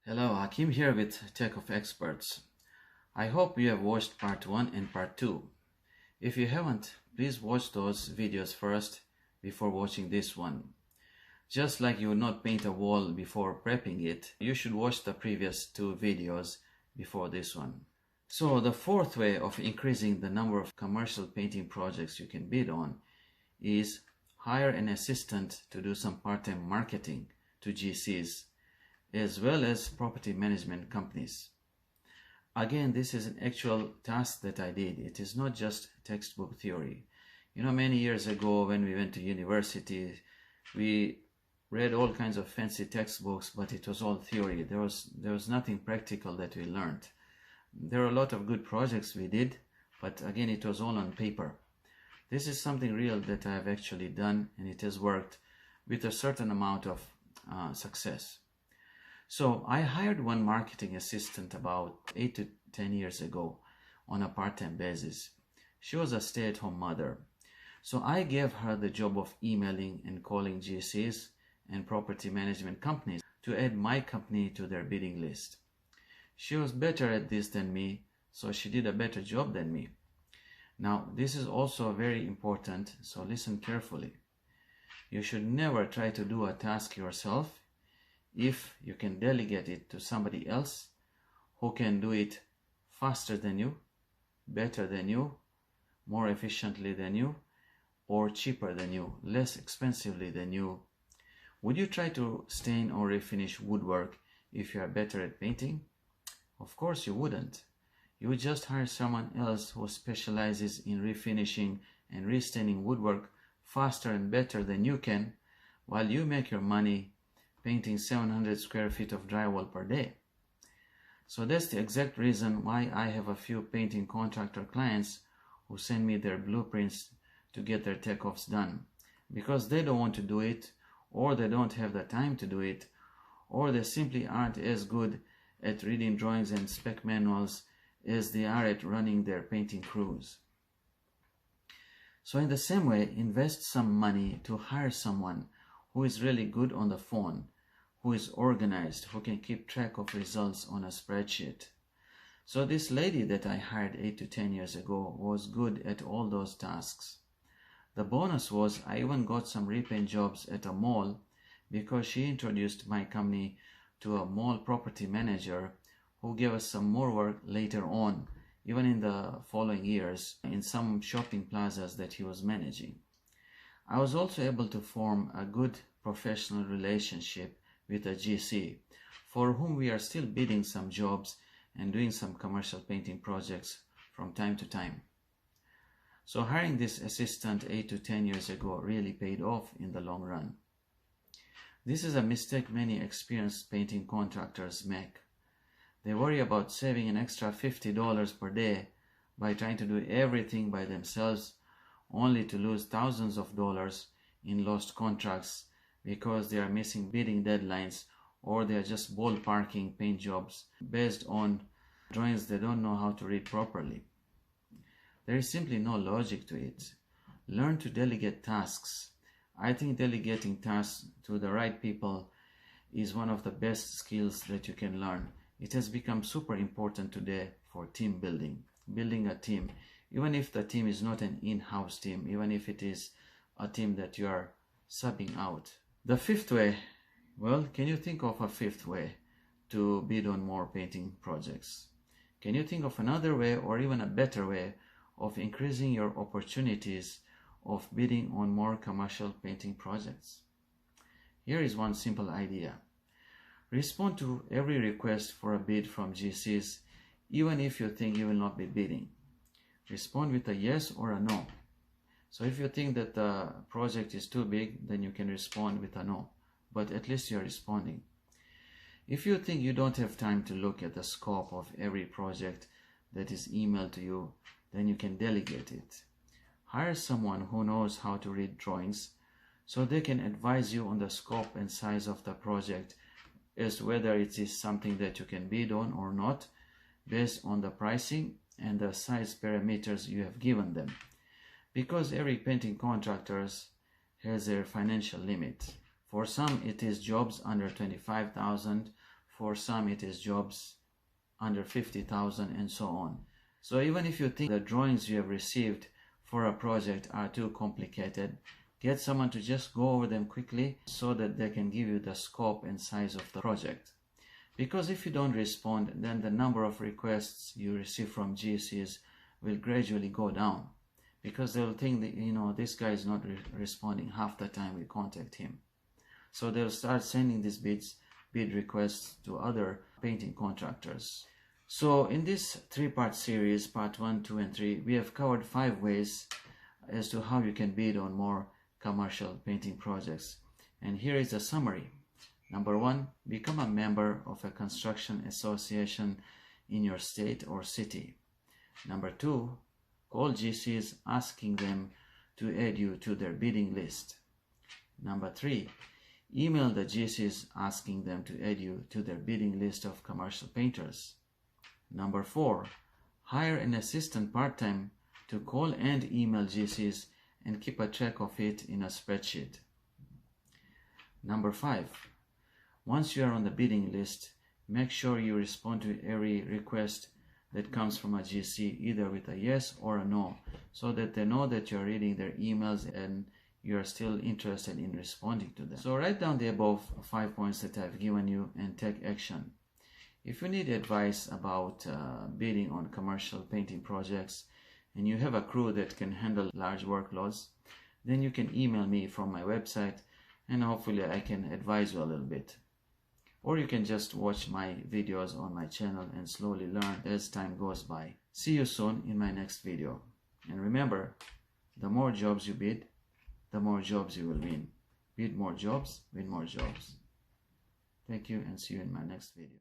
Hello, Hakim here with Tech of Experts. I hope you have watched part 1 and part 2. If you haven't, please watch those videos first before watching this one. Just like you would not paint a wall before prepping it, you should watch the previous 2 videos before this one. So the fourth way of increasing the number of commercial painting projects you can bid on is hire an assistant to do some part-time marketing to GCs as well as property management companies. Again, this is an actual task that I did. It is not just textbook theory. Many years ago when we went to university, we read all kinds of fancy textbooks, but it was all theory. There was nothing practical that we learned. There are a lot of good projects we did, but again, it was all on paper. This is something real that I have actually done, and it has worked with a certain amount of success. So I hired one marketing assistant about 8 to 10 years ago on a part-time basis. She was a stay-at-home mother. So I gave her the job of emailing and calling GCs and property management companies to add my company to their bidding list. She was better at this than me, so she did a better job than me. Now, this is also very important, so listen carefully. You should never try to do a task yourself if you can delegate it to somebody else who can do it faster than you, better than you, more efficiently than you, or cheaper than you, less expensively than you. Would you try to stain or refinish woodwork if you are better at painting? Of course you wouldn't. You would just hire someone else who specializes in refinishing and restaining woodwork faster and better than you can, while you make your money painting 700 square feet of drywall per day. So that's the exact reason why I have a few painting contractor clients who send me their blueprints to get their takeoffs done, because they don't want to do it, or they don't have the time to do it, or they simply aren't as good at reading drawings and spec manuals as they are at running their painting crews. So in the same way, invest some money to hire someone who is really good on the phone, who is organized, who can keep track of results on a spreadsheet. So this lady that I hired 8 to 10 years ago was good at all those tasks. The bonus was I even got some repaint jobs at a mall because she introduced my company to a mall property manager who gave us some more work later on, even in the following years, in some shopping plazas that he was managing. I was also able to form a good professional relationship with a GC for whom we are still bidding some jobs and doing some commercial painting projects from time to time. So hiring this assistant 8 to 10 years ago really paid off in the long run. This is a mistake many experienced painting contractors make. They worry about saving an extra $50 per day by trying to do everything by themselves, only to lose thousands of dollars in lost contracts because they are missing bidding deadlines, or they are just ballparking paint jobs based on drawings they don't know how to read properly. There is simply no logic to it. Learn to delegate tasks. I think delegating tasks to the right people is one of the best skills that you can learn. It has become super important today for team building a team, even if the team is not an in-house team, even if it is a team that you are subbing out. The fifth way, well, can you think of a fifth way to bid on more painting projects? Can you think of another way or even a better way of increasing your opportunities of bidding on more commercial painting projects? Here is one simple idea. Respond to every request for a bid from GCs, even if you think you will not be bidding. Respond with a yes or a no. So if you think that the project is too big, then you can respond with a no, but at least you're responding. If you think you don't have time to look at the scope of every project that is emailed to you, then you can delegate it. Hire someone who knows how to read drawings so they can advise you on the scope and size of the project as to whether it is something that you can bid on or not, based on the pricing and the size parameters you have given them. Because every painting contractor has their financial limit. For some, it is jobs under $25,000. For some it is jobs under 50,000 and so on. So even if you think the drawings you have received for a project are too complicated, get someone to just go over them quickly so that they can give you the scope and size of the project. Because if you don't respond, then the number of requests you receive from GCs will gradually go down, because they'll think that, this guy is not responding half the time we contact him. So they'll start sending these bid requests to other painting contractors. So in this 3-part series, part 1, 2, and 3, we have covered 5 ways as to how you can bid on more commercial painting projects. And here is a summary. Number 1, become a member of a construction association in your state or city. Number 2, call GCs asking them to add you to their bidding list. Number 3, email the GCs asking them to add you to their bidding list of commercial painters. Number 4, hire an assistant part-time to call and email GCs and keep a track of it in a spreadsheet. Number 5, once you are on the bidding list, make sure you respond to every request that comes from a GC, either with a yes or a no, so that they know that you are reading their emails and you are still interested in responding to them. So write down the above 5 points that I've given you and take action. If you need advice about bidding on commercial painting projects and you have a crew that can handle large workloads, then you can email me from my website and hopefully I can advise you a little bit. Or you can just watch my videos on my channel and slowly learn as time goes by. See you soon in my next video. And remember, the more jobs you bid, the more jobs you will win. Bid more jobs, win more jobs. Thank you and see you in my next video.